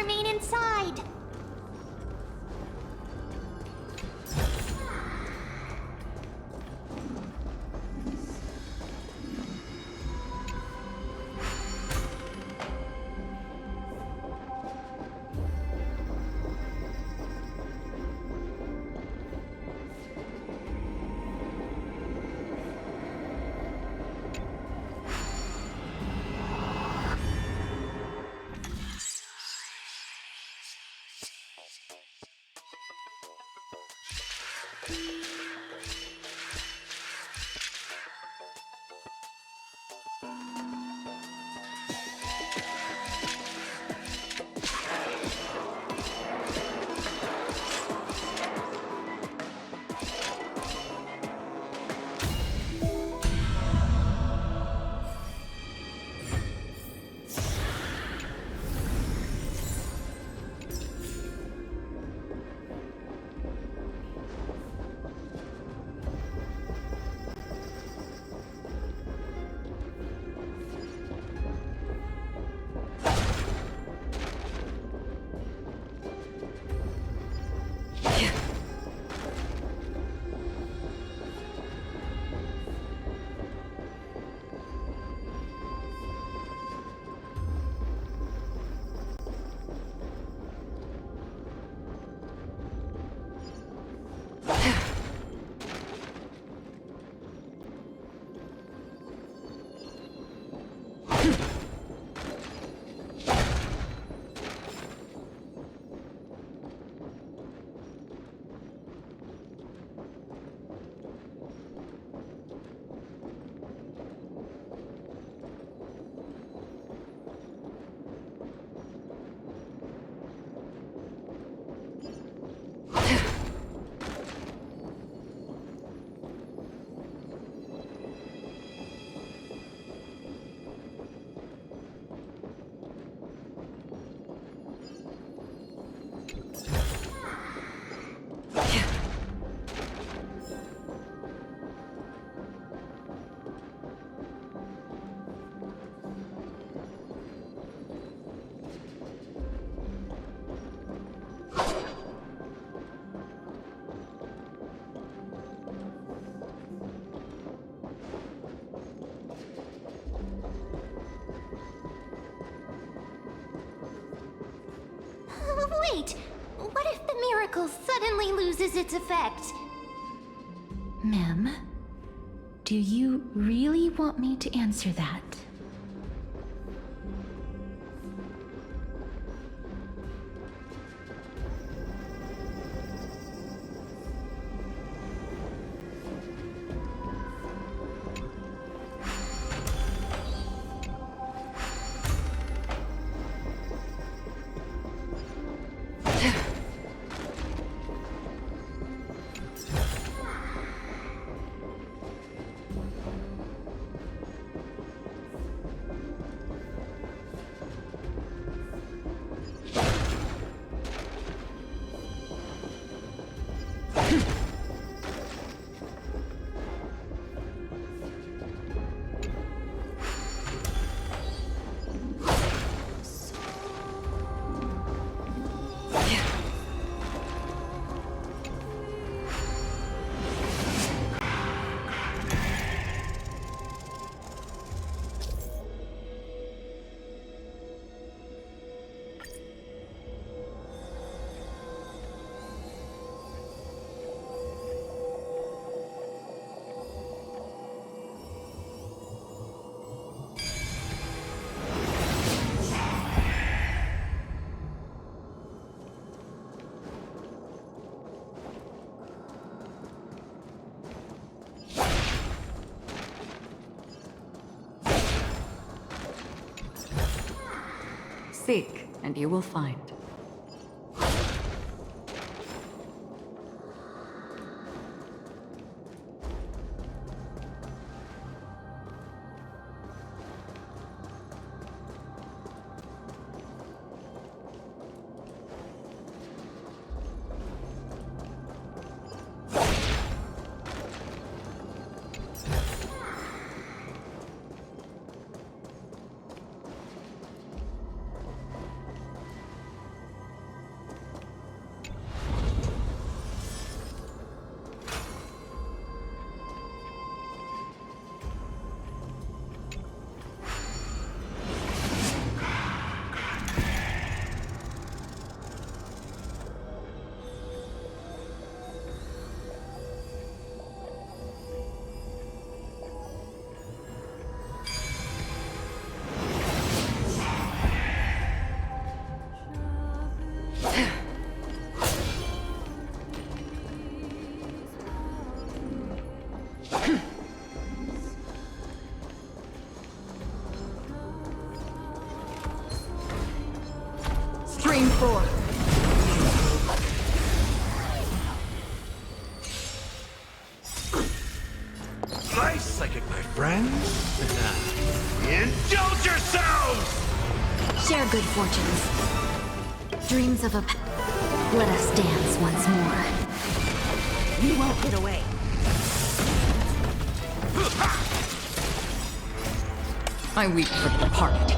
remain inside. Wait, what if the miracle suddenly loses its effect? Ma'am, do you really want me to answer that? Seek, and you will find. 4. Nice psychic, my friends. Indulge yourselves! Share good fortunes. Dreams of a... Let us dance once more. You won't get away. I weep for the departed.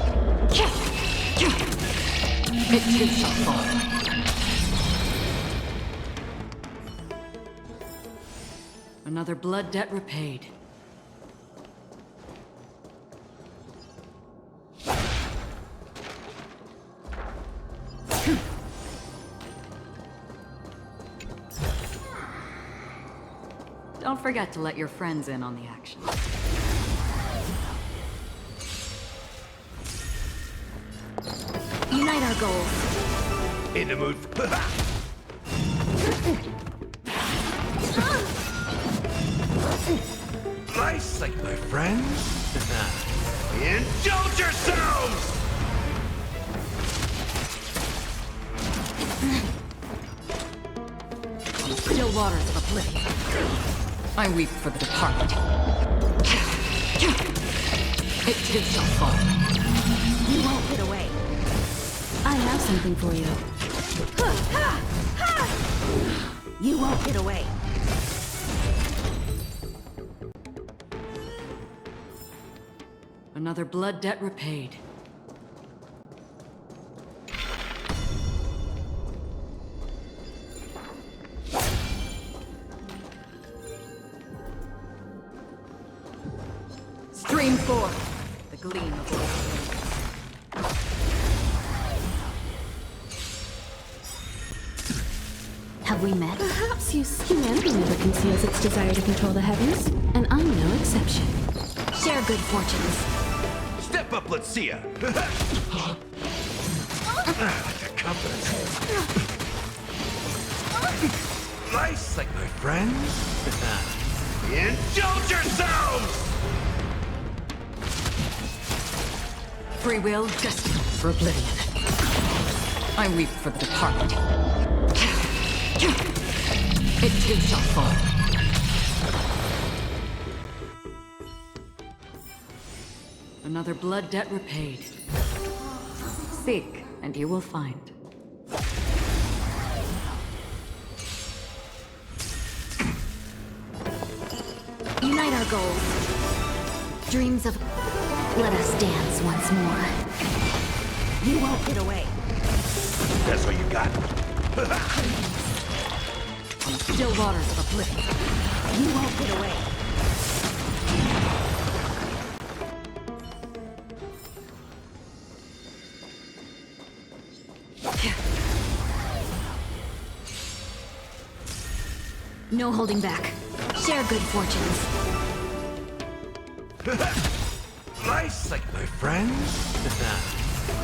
It too shall fall. Another blood debt repaid. Don't forget to let your friends in on the action. Unite our goals. In the mood for... Nice like my friends. Indulge yourselves! Still waters of oblivion. I weep for the departed. It too shall fall. You won't get away. I have something for you. You won't get away. Another blood debt repaid. Stream 4. The gleam of light. Have we met? Perhaps humanity never conceals its desire to control the heavens, and I'm no exception. Share good fortunes. Step up, let's see ya. The confidence. Nice like my friends. Indulge yourselves! Free will, destiny for oblivion. I weep for the departed. It too shall fall. Another blood debt repaid. Seek, and you will find. Unite our goals. Dreams of... Let us dance once more. You won't get away. That's all you got? Still waters of oblivion. You won't get away. No holding back. Share good fortunes. Nice like my friends.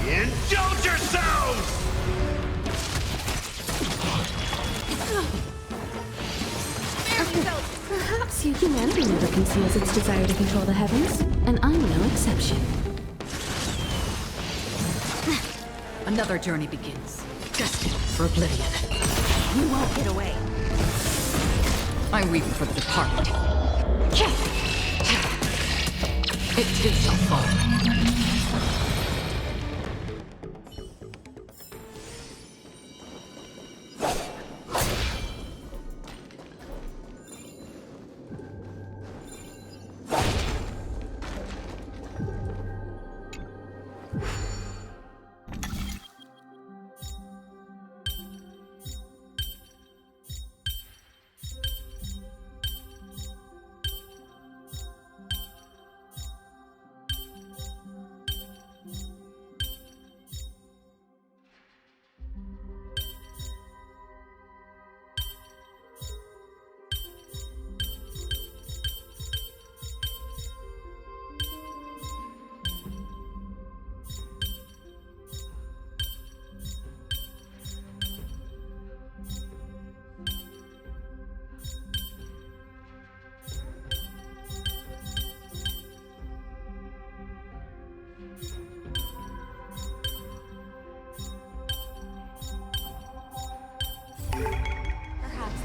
Indulge yourselves! Perhaps humanity never conceals its desire to control the heavens, and I'm no exception. Another journey begins. Destined for oblivion. You won't get away. I weep for the departed. It too shall fall.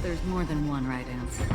There's more than one right answer.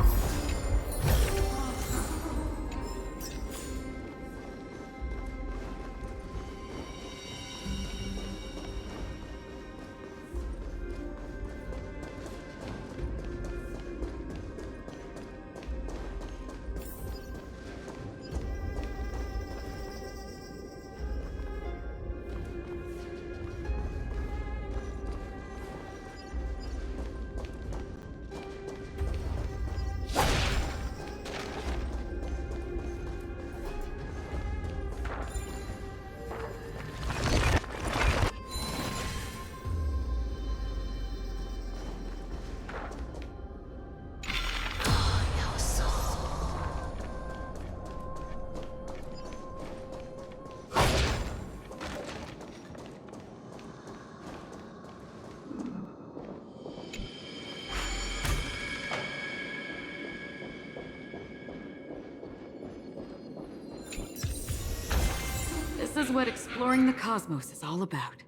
This is what exploring the cosmos is all about.